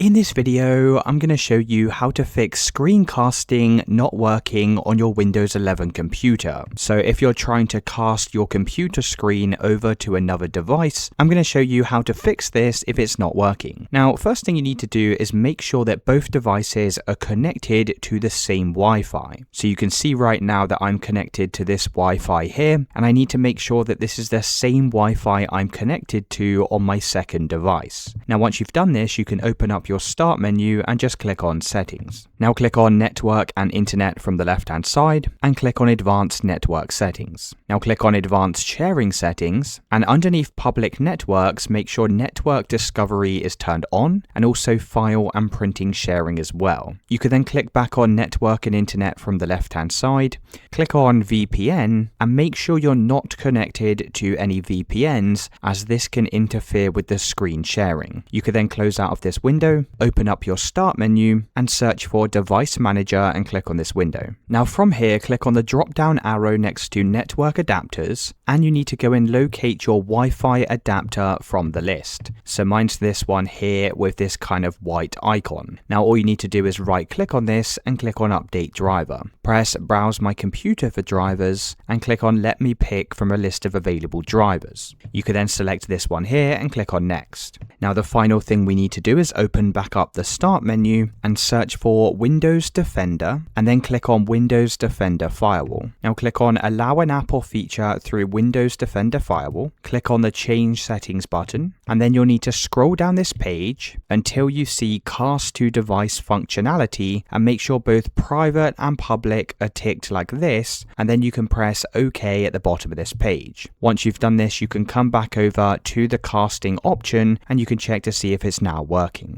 In this video, I'm going to show you how to fix screencasting not working on your Windows 11 computer. So if you're trying to cast your computer screen over to another device, I'm going to show you how to fix this if it's not working. Now, first thing you need to do is make sure that both devices are connected to the same Wi-Fi. So you can see right now that I'm connected to this Wi-Fi here, and I need to make sure that this is the same Wi-Fi I'm connected to on my second device. Now, once you've done this, you can open up your Start menu and just click on Settings. Now click on Network and Internet from the left-hand side and click on Advanced Network Settings. Now click on Advanced Sharing Settings, and underneath Public Networks, make sure Network Discovery is turned on and also File and Printing Sharing as well. You can then click back on Network and Internet from the left-hand side, click on VPN, and make sure you're not connected to any VPNs, as this can interfere with the screen sharing. You can then close out of this window, open up your Start menu and search for Device Manager and click on this window. Now from here, click on the drop down arrow next to Network Adapters, and you need to go and locate your Wi-Fi adapter from the list. So mine's this one here with this kind of white icon. Now all you need to do is right click on this and click on Update Driver. Press Browse My Computer for drivers and click on Let me pick from a list of available drivers. You can then select this one here and click on Next. Now the final thing we need to do is open back up the Start menu and search for Windows Defender, and then click on Windows Defender Firewall. Now click on Allow an app or feature through Windows Defender Firewall, click on the Change Settings button, and then you'll need to scroll down this page until you see Cast to Device functionality, and make sure both private and public are ticked like this, and then you can press OK at the bottom of this page. Once you've done this, you can come back over to the casting option and you can check to see if it's now working.